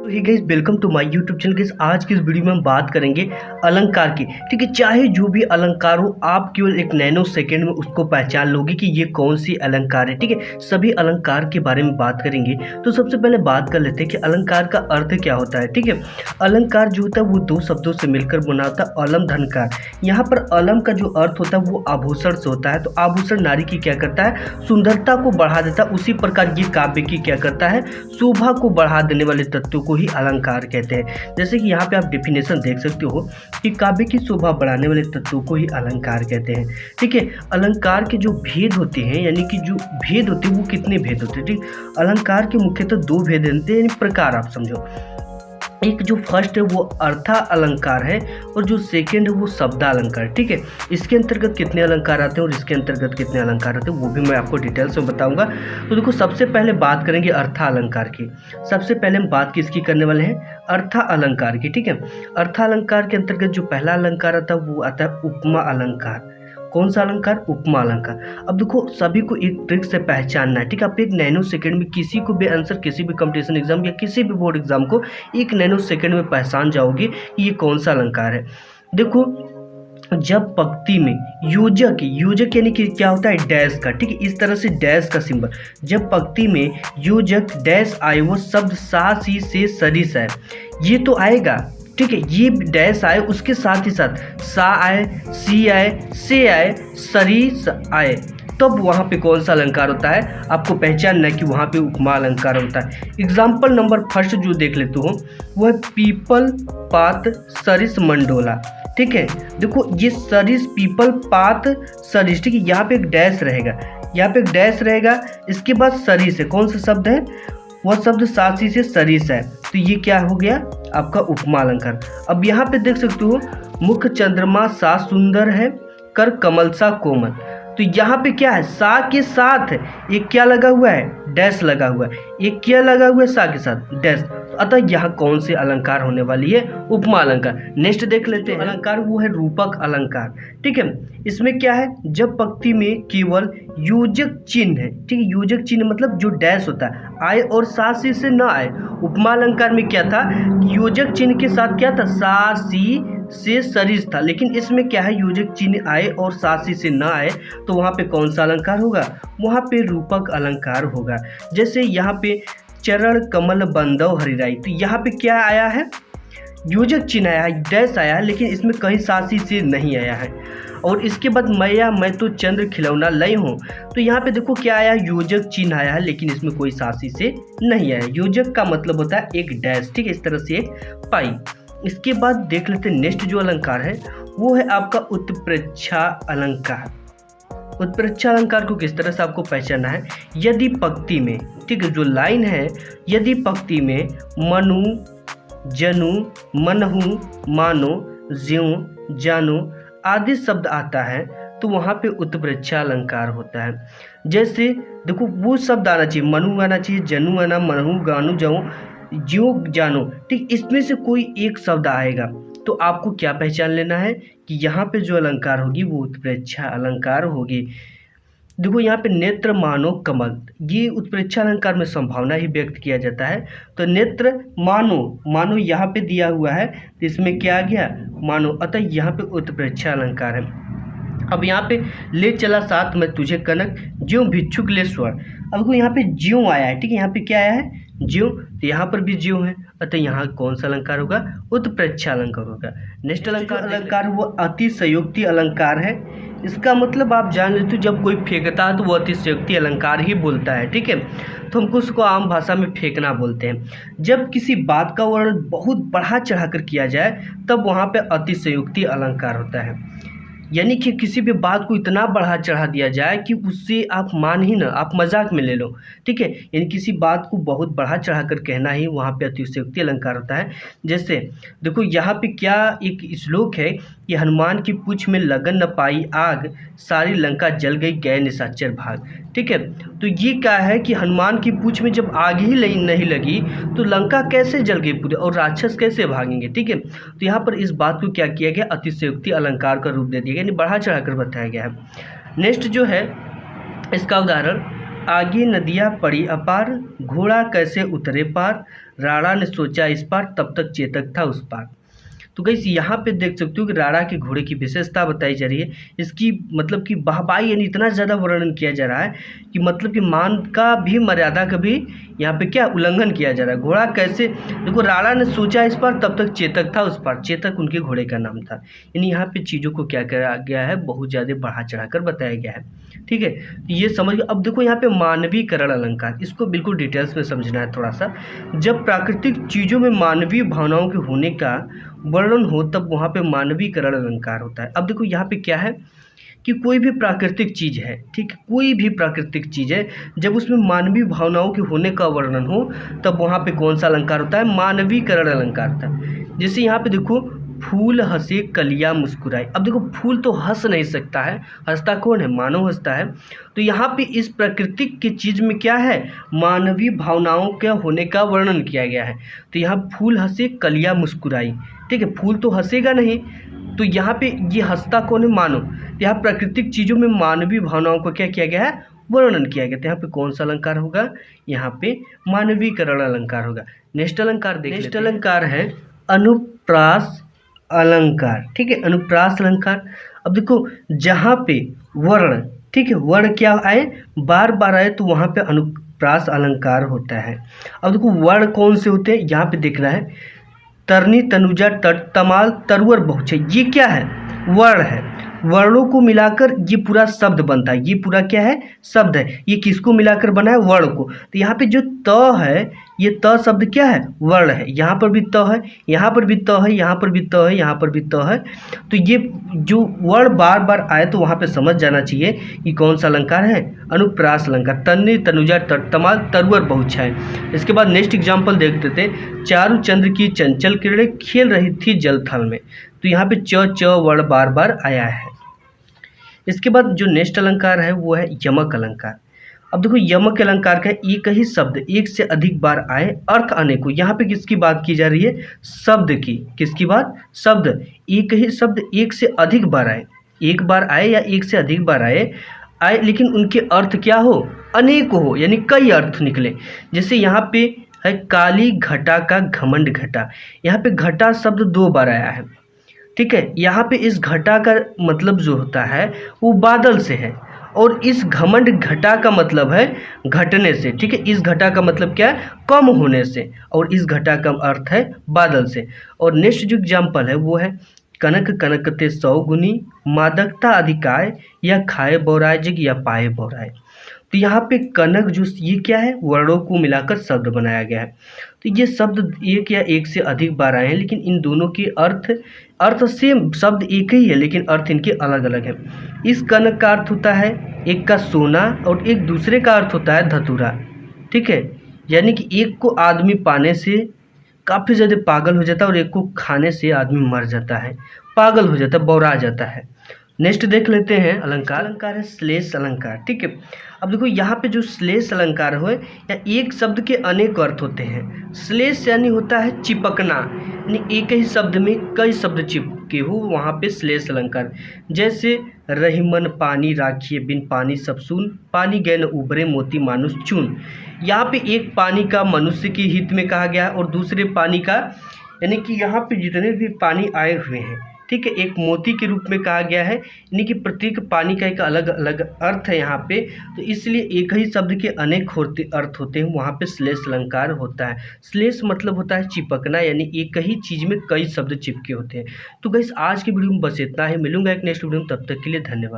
Hey guys, welcome to my YouTube channel. Guys, आज की इस वीडियो में हम बात करेंगे अलंकार की। ठीक है, चाहे जो भी अलंकार हो, आप केवल एक नैनो सेकंड में उसको पहचान लोगे कि ये कौन सी अलंकार है। ठीक है, सभी अलंकार के बारे में बात करेंगे। तो सबसे पहले बात कर लेते हैं कि अलंकार का अर्थ क्या होता है। ठीक है, अलंकार जो होता है वो दो शब्दों से मिलकर बना होता है, अलम धनकार। यहाँ पर अलम का जो अर्थ होता है वो आभूषण से होता है। तो आभूषण नारी की क्या करता है, सुंदरता को बढ़ा देता है। उसी प्रकार ये काव्य की क्या करता है, शोभा को बढ़ा देने वाले तत्वों को ही अलंकार कहते हैं। जैसे कि यहाँ पे आप डेफिनेशन देख सकते हो कि काव्य की शोभा बढ़ाने वाले तत्वों को ही अलंकार कहते हैं। ठीक है, अलंकार के जो भेद होते हैं, यानी कि जो भेद होते हैं वो कितने भेद होते हैं। ठीक, अलंकार के मुख्यतः दो भेद होते हैं, यानी प्रकार आप समझो। एक जो फर्स्ट है वो अर्था अलंकार है और जो सेकंड है वो शब्दा अलंकार। ठीक है, इसके अंतर्गत कितने अलंकार आते हैं और इसके अंतर्गत कितने अलंकार आते हैं वो भी मैं आपको डिटेल्स में बताऊंगा। तो देखो, सबसे पहले बात करेंगे अर्था अलंकार की। सबसे पहले हम बात किसकी करने वाले हैं, अर्था अलंकार की। ठीक है, अर्था अलंकार के अंतर्गत जो पहला अलंकार आता है वो आता है उपमा अलंकार। कौन सा अलंकार, उपमा अलंकार। अब देखो, सभी को एक ट्रिक से पहचानना है। ठीक है, आप एक नैनो सेकंड में किसी को भी आंसर, किसी भी कंपटीशन एग्जाम या किसी भी बोर्ड एग्जाम को एक नैनो सेकंड में पहचान जाओगे कि ये कौन सा अलंकार है। देखो, जब पंक्ति में योजक यानी कि क्या होता है, डैश का। ठीक है, इस तरह से डैश का सिंबल, जब पंक्ति में योजक डैश आए, वो शब्द सा सी से सरिस है, ये तो आएगा। ठीक है, ये डैश आए, उसके साथ ही साथ सा आए, सी आए, से आए, सरिस आए, तब वहाँ पे कौन सा अलंकार होता है आपको पहचानना है कि वहाँ पे उपमा अलंकार होता है। एग्जाम्पल नंबर फर्स्ट जो देख लेते हो वो है पीपल पात सरिस मंडोला। ठीक है, देखो ये सरिस, पीपल पात सरिस। ठीक है, यहाँ पे एक डैश रहेगा, यहाँ पे एक डैश रहेगा, इसके बाद सरिस है। कौन सा शब्द है, वह शब्द सासी से सरिस है। तो ये क्या हो गया आपका उपमा अलंकार। अब यहाँ पे देख सकते हो, मुख चंद्रमा सा सुंदर है, कर कमल सा कोमल। तो यहाँ पे क्या है, सा के साथ एक क्या लगा हुआ है, डैश लगा हुआ है। एक क्या लगा हुआ है, सा के साथ डैश। अतः यहाँ कौन से अलंकार होने वाली है, उपमा अलंकार। नेक्स्ट देख लेते हैं अलंकार, वो है रूपक अलंकार। ठीक है, इसमें क्या है, जब पंक्ति में केवल योजक चिन्ह है। ठीक है, योजक चिन्ह मतलब जो डैश होता है आए और सा सी से ना आए। उपमा अलंकार में क्या था, योजक चिन्ह के साथ क्या था, सा सी से सरिस था, लेकिन इसमें क्या है, योजक चिन्ह आए और सा सी से ना आए, तो वहाँ पे कौन सा अलंकार होगा, वहाँ पे रूपक अलंकार होगा। जैसे यहाँ पे चरण कमल बंदव हरिराई, तो यहाँ पे क्या आया है, योजक चिन्ह आया है, डैश आया है, लेकिन इसमें कहीं सासी से नहीं आया है। और इसके बाद मैं तो चंद्र खिलौना लय हूँ, तो यहाँ पे देखो क्या आया, योजक चिन्ह आया है, लेकिन इसमें कोई सासी से नहीं आया। योजक का मतलब होता है एक डैश। ठीक है, इस तरह से एक पाई। इसके बाद देख लेते हैं नेक्स्ट जो अलंकार है वो है आपका उत्प्रेक्षा अलंकार। उत्प्रेक्षा अलंकार को किस तरह से आपको पहचानना है, यदि पंक्ति में, ठीक है, जो लाइन है, यदि पंक्ति में मनु, जनु, मनहु, मानो, ज्यों, जानो आदि शब्द आता है, तो वहाँ पे उत्प्रेक्षा अलंकार होता है। जैसे देखो, वो शब्द आना चाहिए, मनु आना चाहिए, जनु आना, मनहु, गानु, जाऊँ, ज्यों, जानो। ठीक, इसमें से कोई एक शब्द आएगा, तो आपको क्या पहचान लेना है कि यहाँ पे जो अलंकार होगी वो उत्प्रेक्षा अलंकार होगी। देखो, यहाँ पे नेत्र मानो कमल, ये उत्प्रेक्षा अलंकार में संभावना ही व्यक्त किया जाता है। तो नेत्र मानो यहाँ पे दिया हुआ है, तो इसमें क्या आ गया, मानो, अतः यहाँ पे उत्प्रेक्षा अलंकार है। अब यहाँ पे ले चला साथ में तुझे कनक, ज्यों भिक्षुक ले स्वर। अब देखो यहाँ पे ज्यों आया है। ठीक है, यहाँ पे क्या आया है, ज्यों, तो यहाँ पर भी ज्यों है, अतः यहाँ कौन सा अलंकार होगा, उत्प्रेक्षा अलंकार होगा। नेक्स्ट अलंकार वो अतिशयोक्ति अलंकार है। इसका मतलब आप जान लेते हो, जब कोई फेंकता है तो वो अतिशयोक्ति अलंकार ही बोलता है। ठीक है, तो हमको उसको आम भाषा में फेंकना बोलते हैं। जब किसी बात का वर्णन बहुत बढ़ा चढ़ाकर किया जाए, तब वहाँ पे अतिशयोक्ति अलंकार होता है। यानी कि किसी भी बात को इतना बढ़ा चढ़ा दिया जाए कि उससे आप मान ही ना, आप मजाक में ले लो। ठीक है, यानी किसी बात को बहुत बढ़ा चढ़ा कर कहना ही वहाँ पे अतिशयोक्ति अलंकार होता है। जैसे देखो, यहाँ पे क्या एक श्लोक है कि हनुमान की पूंछ में लगन न पाई आग, सारी लंका जल गई गए निशाचर भाग। ठीक है, तो ये क्या है कि हनुमान की पूंछ में जब आग ही नहीं लगी तो लंका कैसे जल गई पूरे, और राक्षस कैसे भागेंगे। ठीक है, तो यहाँ पर इस बात को क्या किया गया, अतिशयोक्ति अलंकार का रूप दे दिया गया, यानी बढ़ा चढ़ा कर बताया गया है। नेक्स्ट जो है इसका उदाहरण आगे नदियाँ पड़ी अपार, घोड़ा कैसे उतरे पार, राणा ने सोचा इस पार, तब तक चेतक था उस पार। तो गाइस यहाँ पे देख सकते हो कि राणा के घोड़े की विशेषता बताई जा रही है। इसकी मतलब कि वाहवाही यानी इतना ज़्यादा वर्णन किया जा रहा है कि मतलब कि मान का भी मर्यादा का भी यहाँ पे क्या उल्लंघन किया जा रहा है। घोड़ा कैसे, देखो राणा ने सोचा इस पार, तब तक चेतक था उस पार। चेतक उनके घोड़े का नाम था। यानी यहाँ पे चीज़ों को क्या करा गया है, बहुत ज़्यादा बढ़ा चढ़ा कर बताया गया है। ठीक है, तो ये समझ। अब देखो यहाँ पे मानवीकरण अलंकार, इसको बिल्कुल डिटेल्स में समझना है थोड़ा सा। जब प्राकृतिक चीज़ों में मानवीय भावनाओं के होने का वर्णन हो तब वहाँ पे मानवीकरण अलंकार होता है। अब देखो यहाँ पे क्या है कि कोई भी प्राकृतिक चीज़ है, ठीक, कोई भी प्राकृतिक चीज़ है, जब उसमें मानवीय भावनाओं के होने का वर्णन हो तब वहाँ पे कौन सा अलंकार होता है, मानवीकरण अलंकार होता है। जैसे यहाँ पे देखो, फूल हंसे कलियां मुस्कुराई। अब देखो फूल तो हंस नहीं सकता है, हंसता कौन है, मानव हंसता है। तो यहाँ पे इस प्राकृतिक की चीज़ में क्या है, मानवीय भावनाओं के होने का वर्णन किया गया है। तो यहाँ फूल हंसे कलियां मुस्कुराई, ठीक है, फूल तो हंसेगा नहीं, तो यहाँ पे ये हंसता कौन है, मानव। यहाँ प्राकृतिक चीज़ों में मानवीय भावनाओं को क्या किया गया है, वर्णन किया गया। तो यहाँ पे कौन सा अलंकार होगा, यहाँ पे मानवीकरण अलंकार होगा। नेक्स्ट अलंकार देखिए, नेक्स्ट अलंकार है अनुप्रास अलंकार। ठीक है, अनुप्रास अलंकार। अब देखो जहाँ पे वर्ण, ठीक है, वर्ण क्या आए, बार बार आए तो वहाँ पे अनुप्रास अलंकार होता है। अब देखो वर्ण कौन से होते हैं, यहाँ पे देखना है, तरनी तनुजा तट तमाल तरुवर बहुछे, ये क्या है, वर्ण है। वर्णों को मिलाकर ये पूरा शब्द बनता है। ये पूरा क्या है, शब्द है। ये किसको मिलाकर बना है, वर्ण को। तो यहाँ पे जो त है, ये त शब्द क्या है, वर्ण है। यहाँ पर भी त है, यहाँ पर भी त है, यहाँ पर भी त है, यहाँ पर भी त है। तो ये जो वर्ण बार बार आए तो वहाँ पे समझ जाना चाहिए कि कौन सा अलंकार है, अनुप्रास अलंकार। तन्नी तनुजा तट तमाल तरुवर बहुछाए। इसके बाद नेक्स्ट एग्जाम्पल देख देते, चारु चंद्र की चंचल किरणें खेल रही थी जल थल में। तो यहाँ पे च वर्ण बार बार आया है। इसके बाद जो नेक्स्ट अलंकार है वो है यमक अलंकार। अब देखो यमक अलंकार का एक ही शब्द एक से अधिक बार आए, अर्थ अनेकों। यहाँ पे किसकी बात की जा रही है, शब्द की। किसकी बात, शब्द। एक ही शब्द एक से अधिक बार आए, एक बार आए या एक से अधिक बार आए लेकिन उनके अर्थ क्या हो, अनेक हो, यानी कई अर्थ निकले। जैसे यहाँ पे है काली घटा का घमंड घटा। यहाँ पे घटा शब्द 2 बार आया है, ठीक है। यहाँ पे इस घटा का मतलब जो होता है वो बादल से है, और इस घमंड घटा का मतलब है घटने से, ठीक है। इस घटा का मतलब क्या है, कम होने से, और इस घटा का अर्थ है बादल से। और नेक्स्ट जो एग्जाम्पल है वो है कनक कनकते 100 गुनी, मादकता अधिकाय, या खाए बौराय जग या पाए बौराय। तो यहाँ पे कनक जो ये क्या है, वर्णों को मिलाकर शब्द बनाया गया है। तो ये शब्द एक या एक से अधिक बार आए हैं, लेकिन इन दोनों के अर्थ सेम, शब्द एक ही है लेकिन अर्थ इनके अलग अलग है। इस कनक का अर्थ होता है एक का सोना और एक दूसरे का अर्थ होता है धतूरा, ठीक है। यानी कि एक को आदमी पाने से काफ़ी ज़्यादा पागल हो जाता है और एक को खाने से आदमी मर जाता है, पागल हो जाता है, बौरा जाता है। नेक्स्ट देख लेते हैं अलंकार। अलंकार है श्लेष अलंकार, ठीक है। अब देखो यहाँ पे जो श्लेष अलंकार हो या एक शब्द के अनेक अर्थ होते हैं। श्लेष यानी होता है चिपकना, यानी एक ही शब्द में कई शब्द चिपके हो, वहाँ पे श्लेष अलंकार। जैसे रहीमन पानी राखिए बिन पानी सब सून, पानी गए न उभरे मोती मानुष चून। यहाँ पे एक पानी का मनुष्य के हित में कहा गया और दूसरे पानी का, यानी कि यहाँ पे जितने भी पानी आए हुए हैं, ठीक है, एक मोती के रूप में कहा गया है। यानी कि प्रत्येक पानी का एक अलग अलग अर्थ है यहाँ पे, तो इसलिए एक ही शब्द के अनेक अर्थ होते हैं, वहाँ पे श्लेष अलंकार होता है। श्लेष मतलब होता है चिपकना, यानी एक ही चीज़ में कई शब्द चिपके होते हैं। तो गाइस आज की वीडियो में बस इतना ही, मिलूंगा एक नेक्स्ट वीडियो में, तब तक के लिए धन्यवाद।